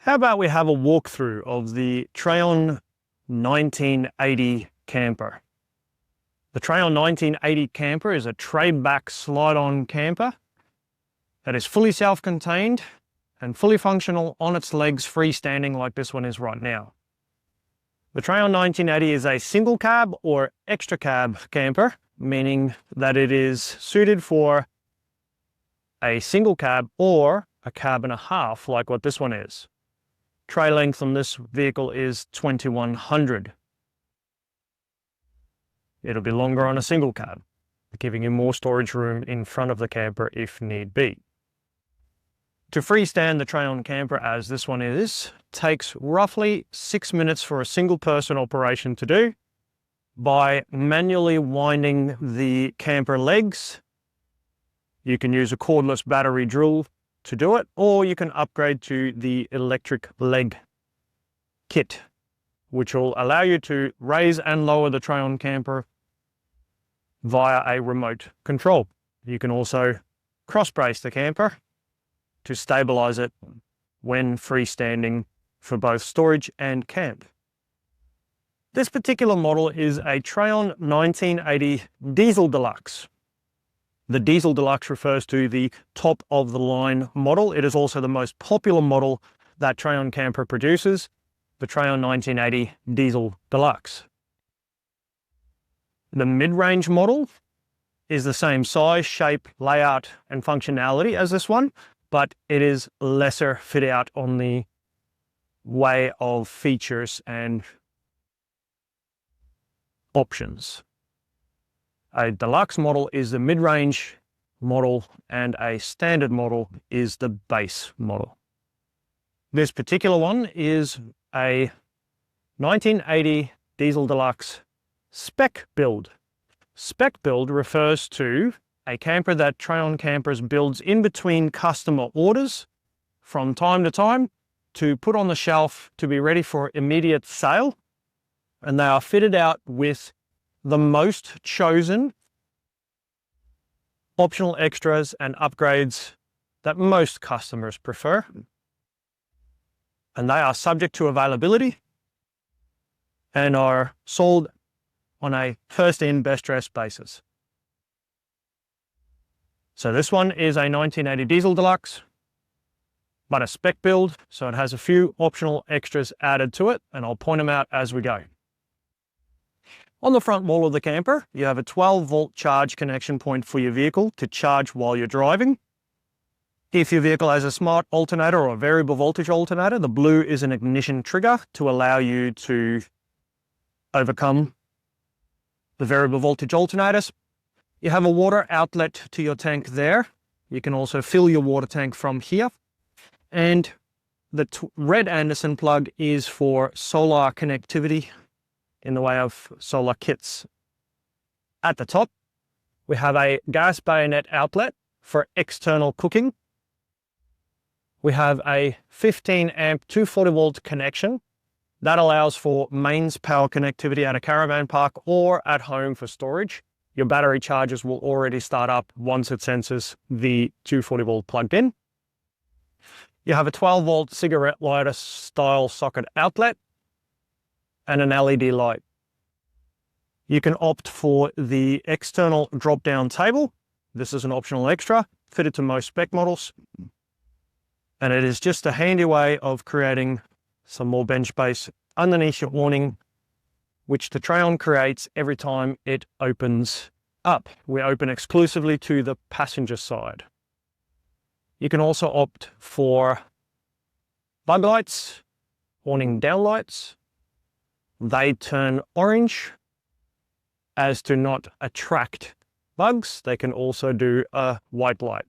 How about we have a walkthrough of the Trayon 1980 camper? The Trayon 1980 camper is a trayback slide-on camper that is fully self-contained and fully functional on its legs, freestanding like this one is right now. The Trayon 1980 is a single cab or extra cab camper, meaning that it is suited for a single cab or a cab and a half, like what this one is. Tray length on this vehicle is 2100. It'll be longer on a single cab, giving you more storage room in front of the camper if need be. To freestand the Trayon camper as this one is, takes roughly 6 minutes for a single person operation to do by manually winding the camper legs. You can use a cordless battery drill to do it, or you can upgrade to the electric leg kit, which will allow you to raise and lower the Trayon camper via a remote control. You can also cross brace the camper to stabilize it when freestanding for both storage and camp. This particular model is a Trayon 1980 Diesel-Deluxe. The Diesel-Deluxe refers to the top of the line model. It is also the most popular model that Trayon Camper produces, the Trayon 1980 Diesel-Deluxe. The mid-range model is the same size, shape, layout, and functionality as this one, but it is lesser fit out on the way of features and options. A deluxe model is the mid-range model and a standard model is the base model. This particular one is a 1980 Diesel-Deluxe Spec Build. Spec Build refers to a camper that Trayon Campers builds in between customer orders from time to time to put on the shelf to be ready for immediate sale. And they are fitted out with the most chosen optional extras and upgrades that most customers prefer. And they are subject to availability and are sold on a first in, best dressed basis. So this one is a 1980 Diesel-Deluxe, but a spec build, so it has a few optional extras added to it, and I'll point them out as we go. On the front wall of the camper, you have a 12-volt charge connection point for your vehicle to charge while you're driving. If your vehicle has a smart alternator or a variable voltage alternator, the blue is an ignition trigger to allow you to overcome the variable voltage alternators. You have a water outlet to your tank there. You can also fill your water tank from here. And the red Anderson plug is for solar connectivity in the way of solar kits. At the top, we have a gas bayonet outlet for external cooking. We have a 15 amp 240 volt connection that allows for mains power connectivity at a caravan park or at home for storage. Your battery chargers will already start up once it senses the 240 volt plugged in. You have a 12 volt cigarette lighter style socket outlet and an LED light. You can opt for the external drop-down table. This is an optional extra fitted to most spec models. And it is just a handy way of creating some more bench space underneath your awning, which the Trayon creates every time it opens up. We open exclusively to the passenger side. You can also opt for bug lights, awning down lights. They turn orange as to not attract bugs. They can also do a white light.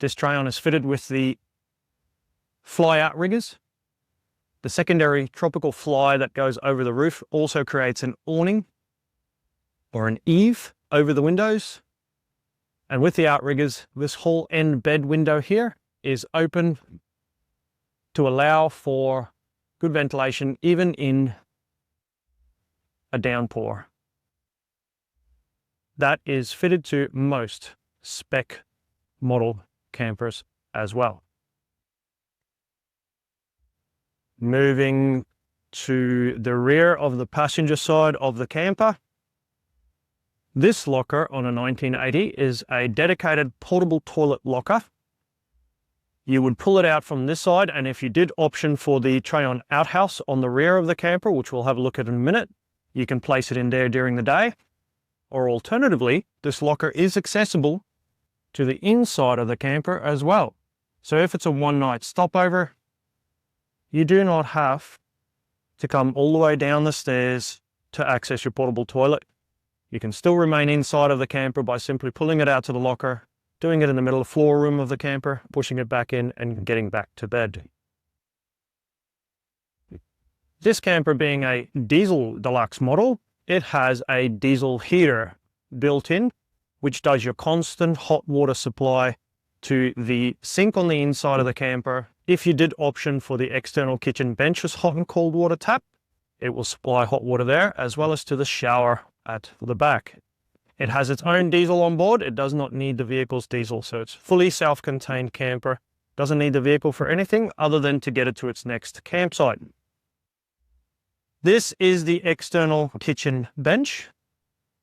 This Trayon is fitted with the fly-out riggers. The secondary tropical fly that goes over the roof also creates an awning or an eave over the windows. And with the outriggers, this whole end bed window here is open to allow for good ventilation even in a downpour. That is fitted to most spec model campers as well. Moving to the rear of the passenger side of the camper. This locker on a 1980 is a dedicated portable toilet locker. You would pull it out from this side, and if you did option for the Trayon outhouse on the rear of the camper, which we'll have a look at in a minute, you can place it in there during the day. Or alternatively, this locker is accessible to the inside of the camper as well. So if it's a one-night stopover, you do not have to come all the way down the stairs to access your portable toilet. You can still remain inside of the camper by simply pulling it out to the locker, doing it in the middle of the floor room of the camper, pushing it back in and getting back to bed. This camper being a Diesel-Deluxe model, it has a diesel heater built in, which does your constant hot water supply to the sink on the inside of the camper. If you did option for the external kitchen bench's hot and cold water tap, it will supply hot water there, as well as to the shower at the back. It has its own diesel on board. It does not need the vehicle's diesel, so it's fully self-contained camper. Doesn't need the vehicle for anything other than to get it to its next campsite. This is the external kitchen bench.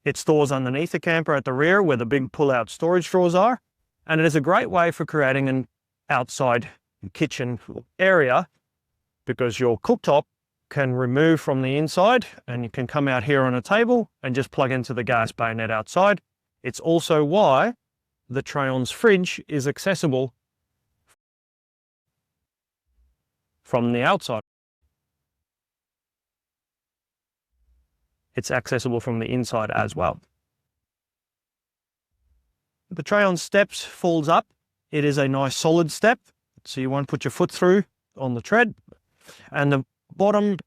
It stores underneath the camper at the rear where the big pull-out storage drawers are, and it is a great way for creating an outside kitchen area because your cooktop can remove from the inside and you can come out here on a table and just plug into the gas bayonet outside. It's also why the Trayon's fridge is accessible from the outside. It's accessible from the inside as well. The Trayon steps folds up. It is a nice solid step, so you won't put your foot through on the tread. And the bottom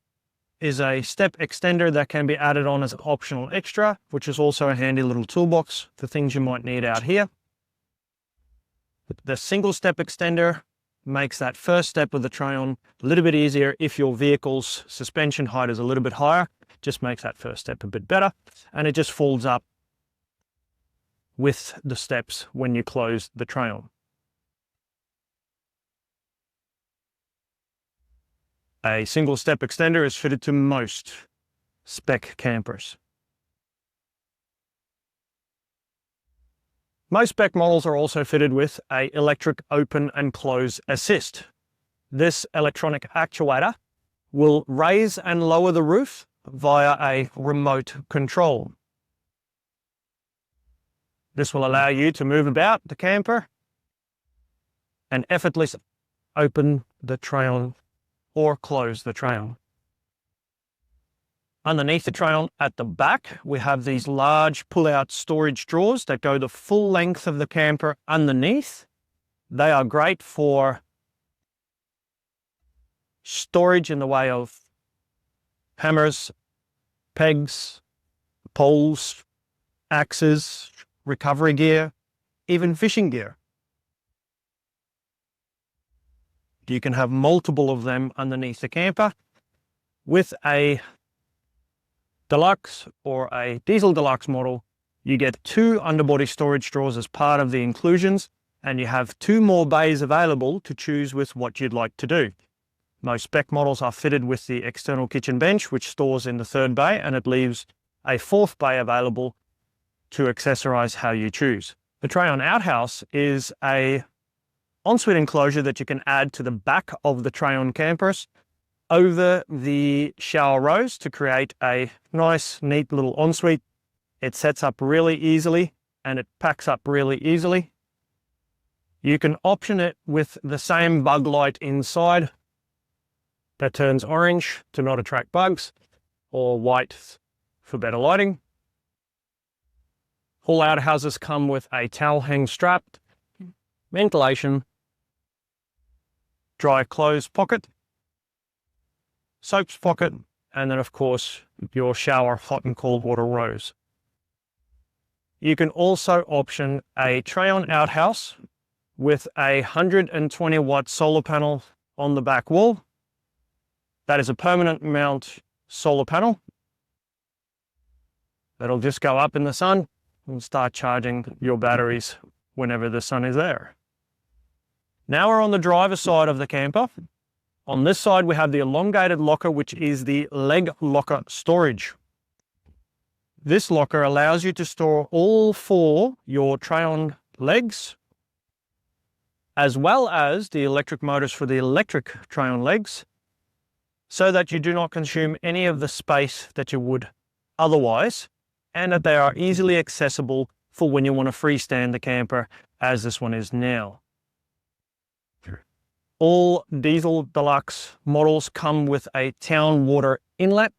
is a step extender that can be added on as an optional extra, which is also a handy little toolbox for things you might need out here. The single step extender makes that first step of the Trayon a little bit easier if your vehicle's suspension height is a little bit higher. Just makes that first step a bit better, and it just folds up with the steps when you close the Trayon. A single step extender is fitted to most spec campers. Most spec models are also fitted with an electric open and close assist. This electronic actuator will raise and lower the roof via a remote control. This will allow you to move about the camper and effortlessly open the Trayon or close the Trayon. Underneath the Trayon at the back, we have these large pull-out storage drawers that go the full length of the camper underneath. They are great for storage in the way of hammers, pegs, poles, axes, recovery gear, even fishing gear. You can have multiple of them underneath the camper. With a Deluxe or a Diesel-Deluxe model, you get 2 underbody storage drawers as part of the inclusions, and you have 2 more bays available to choose with what you'd like to do. Most spec models are fitted with the external kitchen bench, which stores in the 3rd bay, and it leaves a 4th bay available to accessorize how you choose. The Trayon outhouse is a ensuite enclosure that you can add to the back of the Trayon campers over the shower rows to create a nice, neat little ensuite. It sets up really easily and it packs up really easily. You can option it with the same bug light inside that turns orange to not attract bugs, or white for better lighting. All outhouses come with a towel hang strap, ventilation, dry clothes pocket, soaps pocket, and then of course your shower hot and cold water rows. You can also option a Trayon outhouse with a 120 watt solar panel on the back wall. That is a permanent mount solar panel. that'll just go up in the sun and start charging your batteries whenever the sun is there. Now we're on the driver's side of the camper. On this side, we have the elongated locker, which is the leg locker storage. This locker allows you to store all 4 your Trayon legs, as well as the electric motors for the electric Trayon legs, so that you do not consume any of the space that you would otherwise, and that they are easily accessible for when you want to freestand the camper, as this one is now. All Diesel-Deluxe models come with a town water inlet.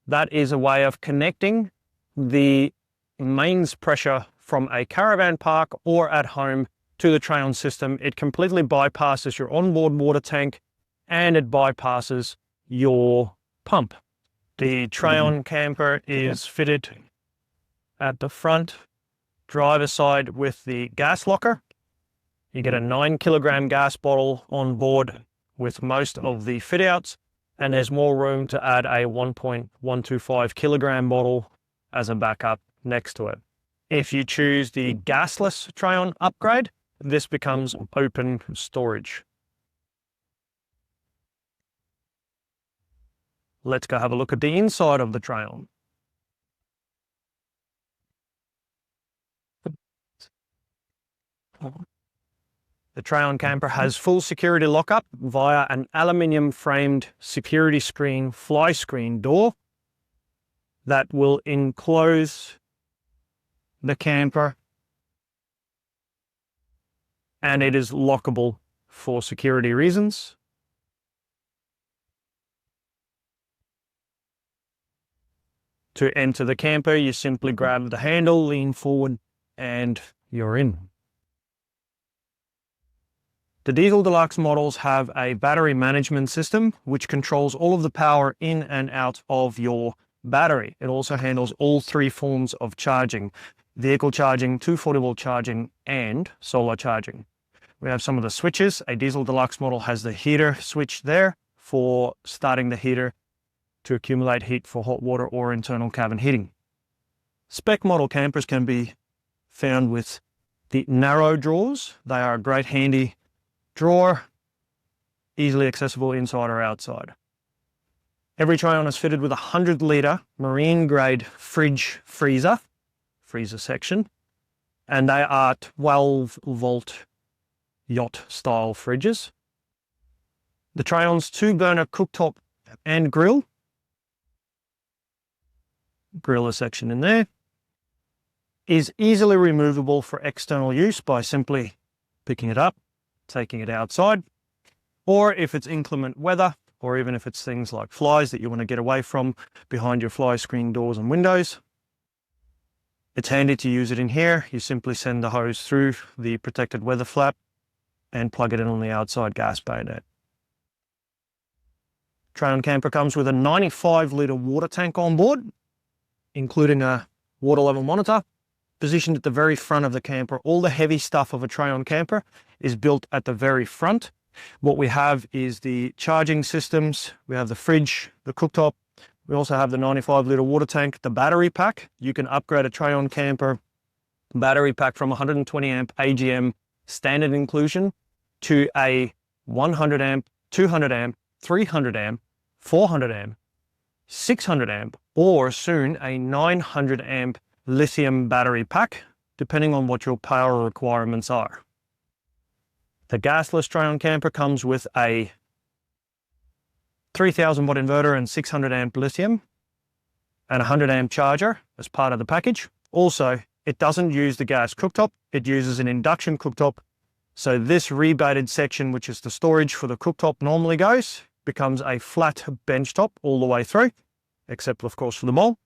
That is a way of connecting the mains pressure from a caravan park or at home to the Trayon system. It completely bypasses your onboard water tank and it bypasses your pump. The Trayon camper is fitted at the front driver's side with the gas locker. You get a 9 kilogram gas bottle on board with most of the fit outs, and there's more room to add a 1.125 kilogram bottle as a backup next to it. If you choose the gasless Trayon upgrade, this becomes open storage. Let's go have a look at the inside of the Trayon. The Trayon camper has full security lockup via an aluminium-framed security screen fly screen door that will enclose the camper, and it is lockable for security reasons. To enter the camper, you simply grab the handle, lean forward, and you're in. The Diesel-Deluxe models have a battery management system which controls all of the power in and out of your battery. It also handles all 3 forms of charging: vehicle charging, 240-volt charging, and solar charging. We have some of the switches. A Diesel-Deluxe model has the heater switch there for starting the heater to accumulate heat for hot water or internal cabin heating. Spec model campers can be found with the narrow drawers. They are a great handy drawer, easily accessible inside or outside. Every Trayon is fitted with a 100-litre marine grade freezer section, and they are 12-volt yacht style fridges. The Trayon's 2-burner cooktop and grill section in there is easily removable for external use by simply picking it up, taking it outside, or if it's inclement weather, or even if it's things like flies that you want to get away from behind your fly screen doors and windows. It's handy to use it in here. You simply send the hose through the protected weather flap and plug it in on the outside gas bayonet. Trayon camper comes with a 95-litre water tank on board, including a water level monitor positioned at the very front of the camper. All the heavy stuff of a Trayon camper is built at the very front. What we have is the charging systems. We have the fridge, the cooktop. We also have the 95-litre water tank, the battery pack. You can upgrade a Trayon camper battery pack from 120 amp AGM standard inclusion to a 100 amp, 200 amp, 300 amp, 400 amp, 600 amp, or soon a 900 amp lithium battery pack, depending on what your power requirements are. The gasless Trayon camper comes with a 3000 watt inverter and 600 amp lithium and 100 amp charger as part of the package. Also, it doesn't use the gas cooktop, it uses an induction cooktop. So this rebated section, which is the storage for the cooktop normally goes, becomes a flat bench top all the way through, except of course for the mole.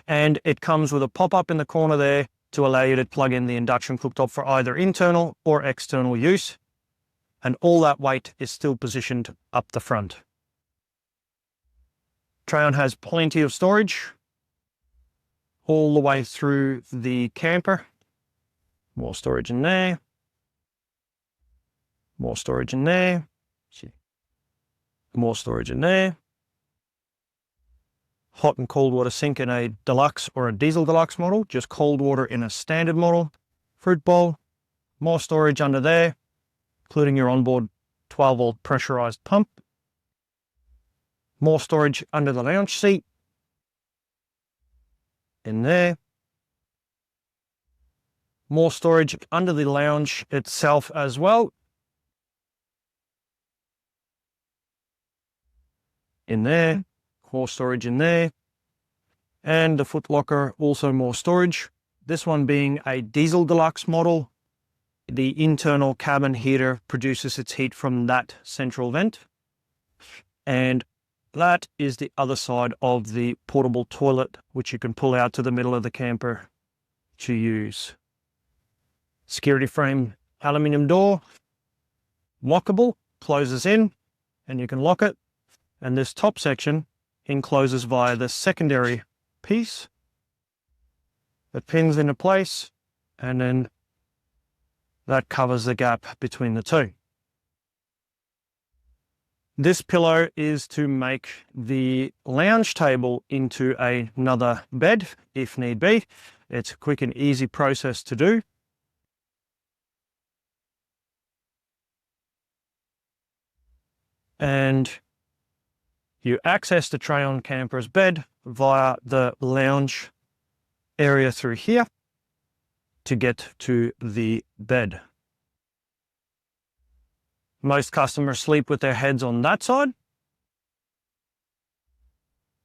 And it comes with a pop-up in the corner there to allow you to plug in the induction cooktop for either internal or external use. And all that weight is still positioned up the front. Trayon has plenty of storage all the way through the camper. More storage in there. More storage in there. More storage in there. hot and cold water sink in a deluxe or a Diesel-Deluxe model, just cold water in a standard model, fruit bowl, more storage under there, including your onboard 12-volt pressurized pump, more storage under the lounge seat, in there, more storage under the lounge itself as well, in there, more storage in there, and the foot locker, also more storage. This one being a Diesel-Deluxe model, the internal cabin heater produces its heat from that central vent. And that is the other side of the portable toilet, which you can pull out to the middle of the camper to use. Security frame aluminium door, lockable, closes in, and you can lock it. And this top section encloses via the secondary piece that pins into place, and then that covers the gap between the two. This pillow is to make the lounge table into another bed if need be. It's a quick and easy process to do. And you access the Trayon Camper's bed via the lounge area through here to get to the bed. Most customers sleep with their heads on that side.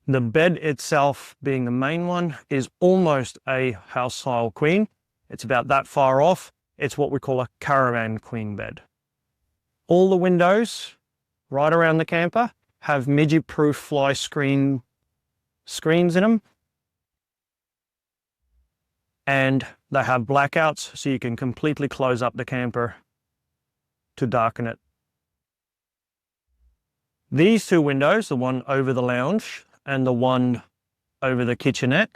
The bed itself, being the main one, is almost a house-style queen. It's about that far off. It's what we call a caravan queen bed. All the windows right around the camper have midget-proof fly screens in them. And they have blackouts, so you can completely close up the camper to darken it. These two windows, the one over the lounge and the one over the kitchenette,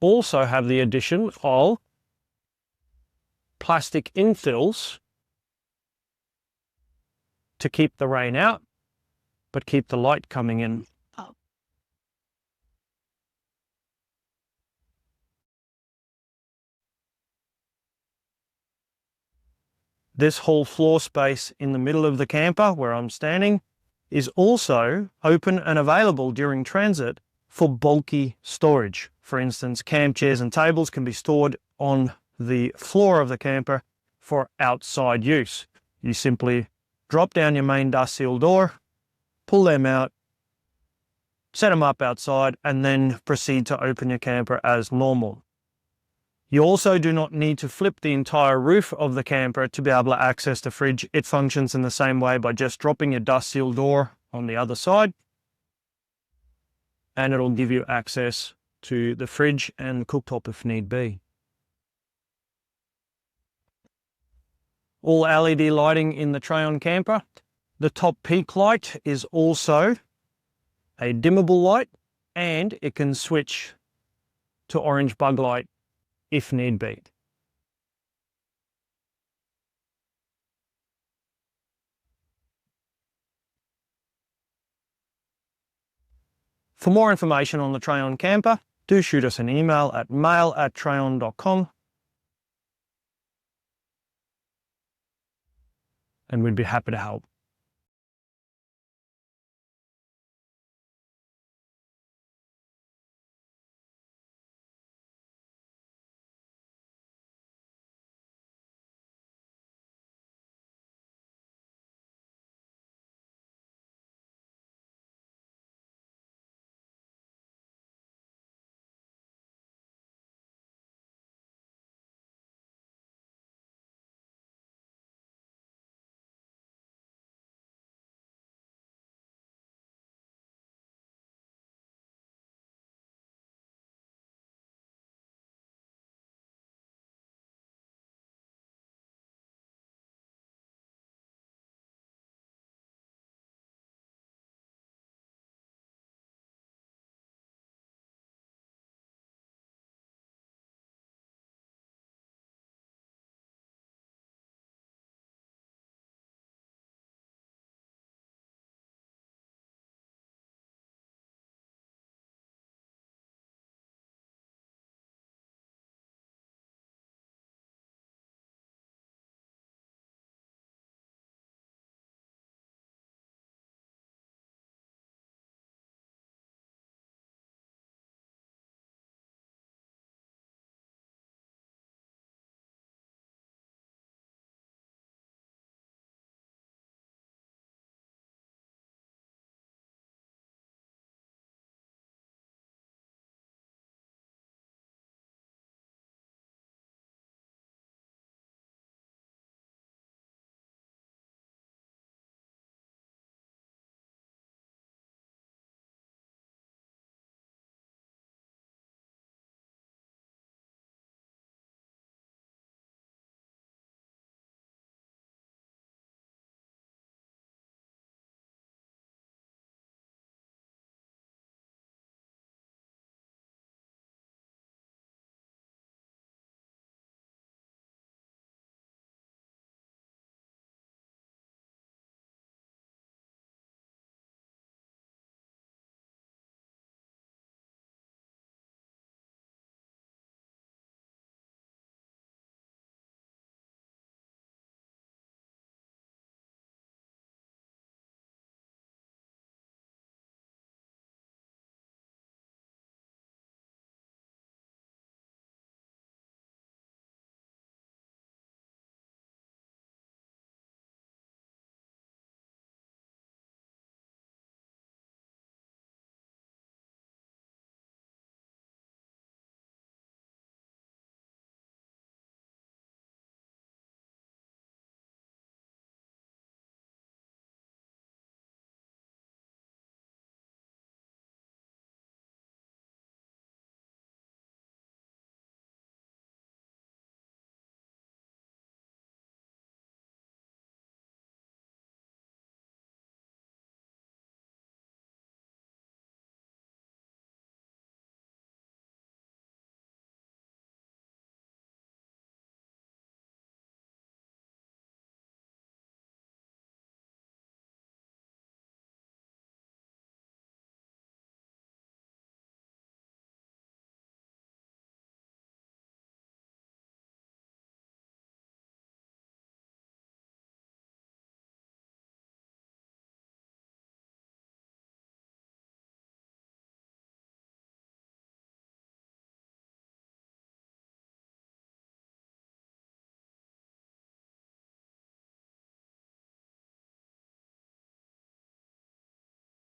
also have the addition of plastic infills to keep the rain out, but keep the light coming in. This whole floor space in the middle of the camper where I'm standing is also open and available during transit for bulky storage. For instance, camp chairs and tables can be stored on the floor of the camper for outside use. You simply drop down your main dust seal door, pull them out, set them up outside, and then proceed to open your camper as normal. You also do not need to flip the entire roof of the camper to be able to access the fridge. It functions in the same way by just dropping your dust seal door on the other side, and it'll give you access to the fridge and the cooktop if need be. All LED lighting in the Trayon camper. The top peak light is also a dimmable light, and it can switch to orange bug light if need be. For more information on the Trayon camper, do shoot us an email at mail@trayon.com, and we'd be happy to help.